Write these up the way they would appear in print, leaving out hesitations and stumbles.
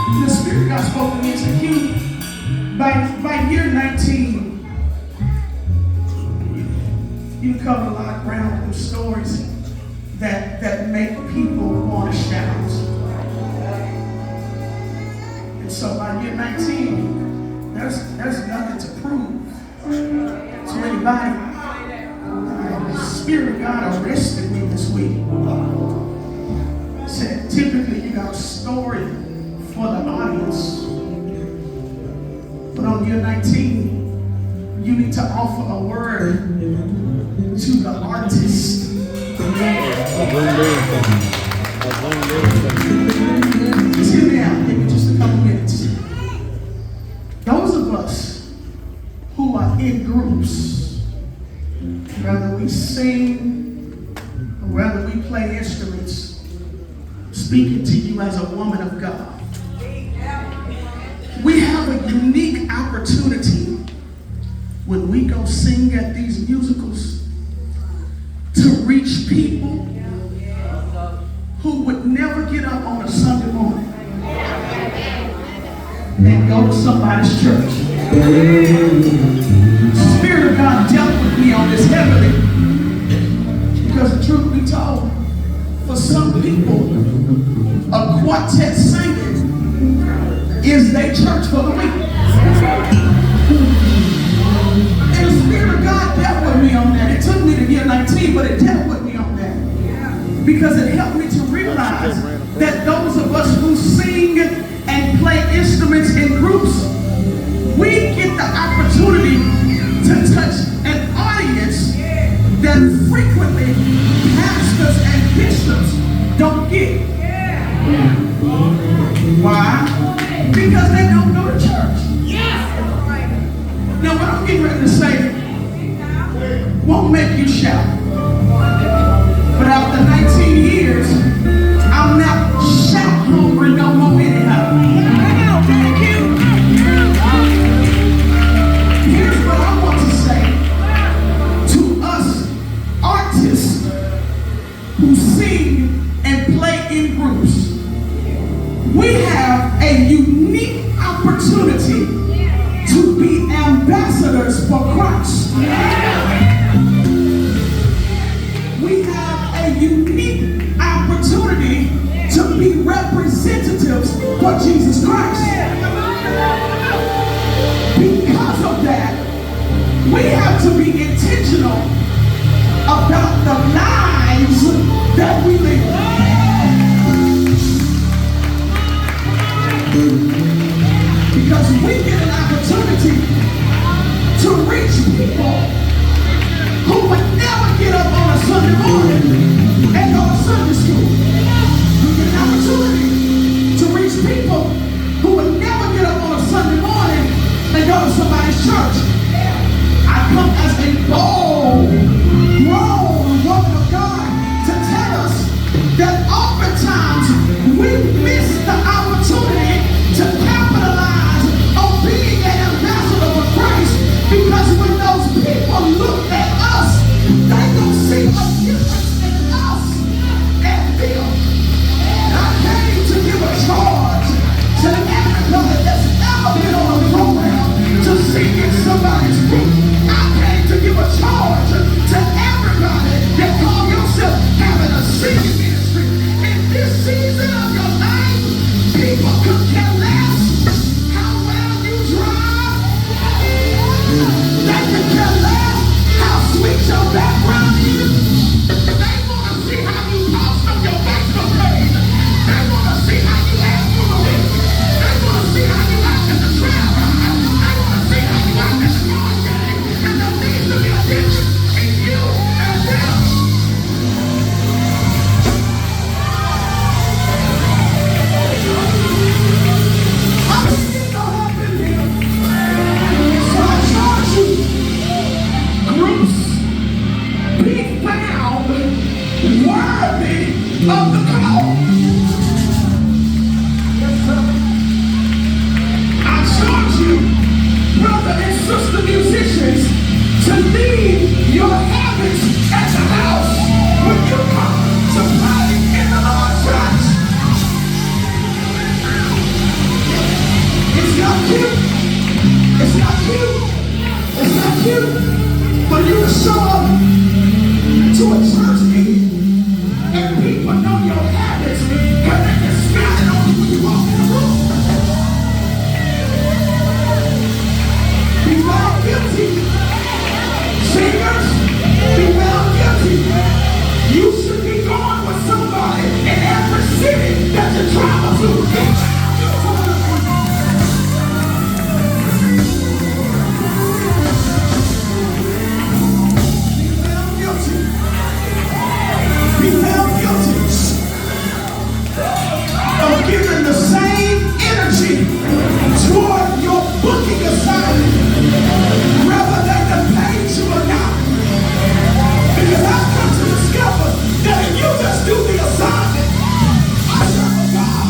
The Spirit of God spoke to me and said, Hugh, by year 19, you cover a lot of ground with stories that make people want to shout. And so by year 19, there's nothing to prove to anybody. The Spirit of God arrested me this week. Said, typically you got a story for the audience. But on year 19, you need to offer a word to the artist. Just hear me out. Give me just a couple minutes. Those of us who are in groups, whether we sing or whether we play instruments, speaking to you as a woman of God, we have a unique opportunity when we go sing at these musicals to reach people who would never get up on a Sunday morning and go to somebody's church. The Spirit of God dealt with me on this heavily because the truth be told, for some people, a quartet singing is their church for the week. And the Spirit of God dealt with me on that. It took me to year 19, but it dealt with me on that. Because it helped me to realize that those of us who sing and play instruments in groups, we get the opportunity to touch an audience that frequently pastors and bishops don't get. Why? Because they don't go to church. Now what I'm getting ready to say won't make you shout. But after 19 years, I'm not shout hungry no more anyhow. Here's what I want to say to us artists who sing and play in groups. We have a unique opportunity to be ambassadors for Christ. We have a unique opportunity to be representatives for Jesus Christ. Because of that, we have to be intentional about the lives that we live. Because we get an opportunity to reach people who would never get up on a Sunday morning and go to Sunday school. We get an opportunity to reach people who would never get up on a Sunday morning and go to somebody's church. I come as a bold, grown woman of God to tell us that oftentimes we miss the opportunity to capitalize on being an ambassador for Christ, because when those people look at us, they don't see a difference in us and them. And I came to give a charge to everybody that's ever been on a program to sing in somebody's group. I came to give a charge cute. It's not cute. It's not cute for you to show up to a church meeting and people know your habits because they can smell it on you when you walk in the room. Be found guilty. Singers, be found guilty. You should be going with somebody in every city that you travel to. Be found guilty of giving the same energy toward your booking assignment rather than the page you are not. Because I've come to discover that if you just do the assignment, I serve a God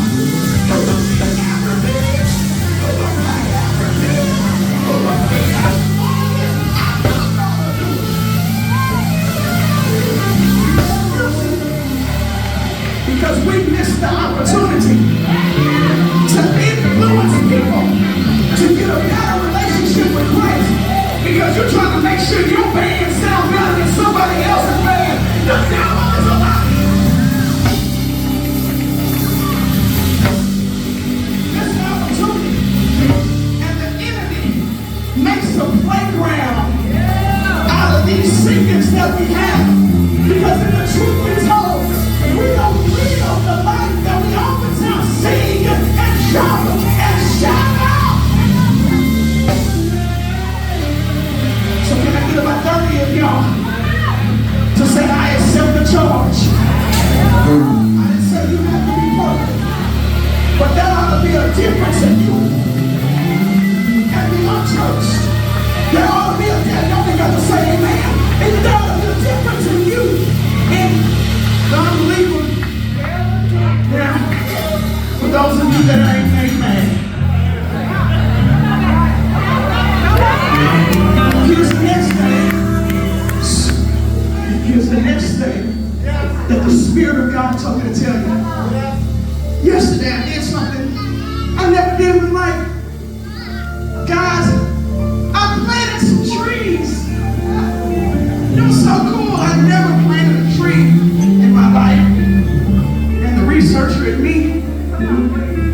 who will be everything, who will make everything, who will be as long as I'm not gonna do it. Because we missed the opportunity to influence people to get a better relationship with Christ. Because you're trying to make sure your band sounds better than somebody else's band. The devil is a lie. This opportunity and the enemy makes a playground out of these singers that we have. Because in the truth be told, we don't live the life that we oftentimes sing and jump and shout out. So can I get about 30 of y'all to say I accept the charge? I didn't say you have to be perfect, but there ought to be a difference in you and the unchurched. There ought to be a difference. Y'all ain't got to say amen. And there ought to be a difference in you and the unbeliever. Now, for those of you that ain't amen, here's the next thing. Here's the next thing that the Spirit of God told me to tell you. Yesterday I did something I never did in life. Guys, I planted some trees. It was so cool. I never planted a tree in my life. And the researcher in me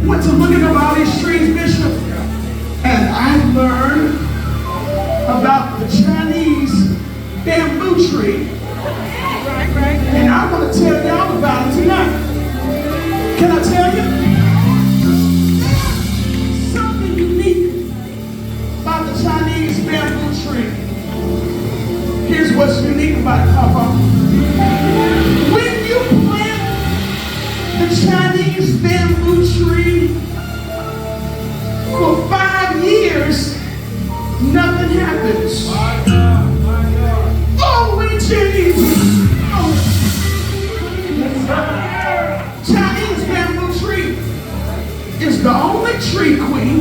went to looking at all these trees, Bishop. And I learned about the Chinese bamboo tree. And I want to tell y'all about it tonight. Can I tell you? Something unique about the Chinese bamboo tree. Here's what's unique about it, Papa. When you plant the Chinese bamboo tree for 5 years, nothing happens. Oh, Jesus! Oh. Chinese bamboo tree is the only tree, Queen,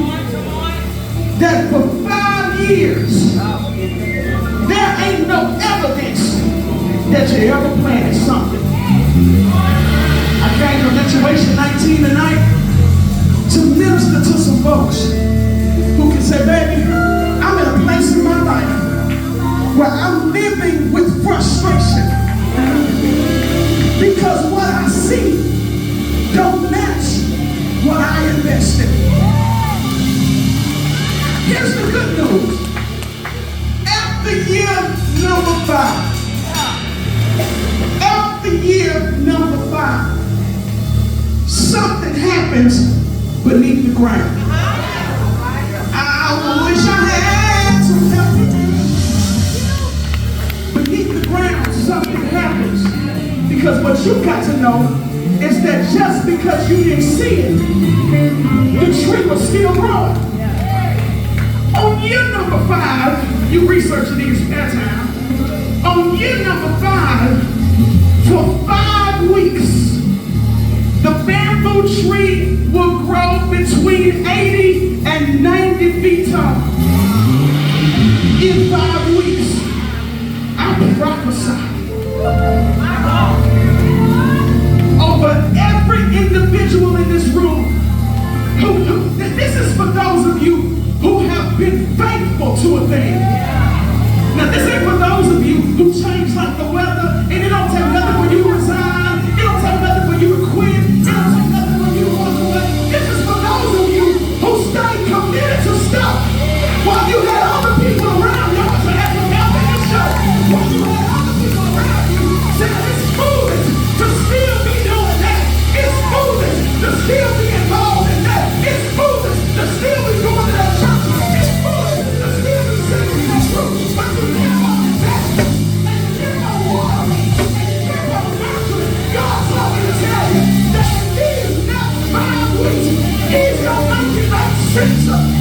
that for 5 years there ain't no evidence that you ever planted something. I came to Lituation 19 tonight to minister to some folks who can say, baby, I'm in a place in my life where I'm living with frustration because what I see don't match what I invested. Here's the good news. After year number 5, something happens beneath the ground. I wish I had some help. Beneath the ground, something happens. Because what you've got to know is that just because you didn't see it, the tree was still growing. On year number 5, you researching these spare time. On year number 5, for 5 weeks, the bamboo tree will grow between 80 and 90 feet tall. In 5 weeks, I prophesy over every individual in this room. This is for those of you to a thing. Now this ain't for those of you who change like the weather, and it don't take nothing for you to resign, it don't take nothing for you to quit, it don't take nothing for you to walk away. This is for those of you who stay committed to stuff while you had other people around you. I was asking out in this show. While you had other people around you saying it's foolish to still be doing that. It's foolish to still be involved in that. It's foolish to still be going to that church. It's foolish to still be singing that truth. But you never invest and you never walk and you never nurture it. God told me to tell you that in these next 5 weeks, He's going to make it make sense.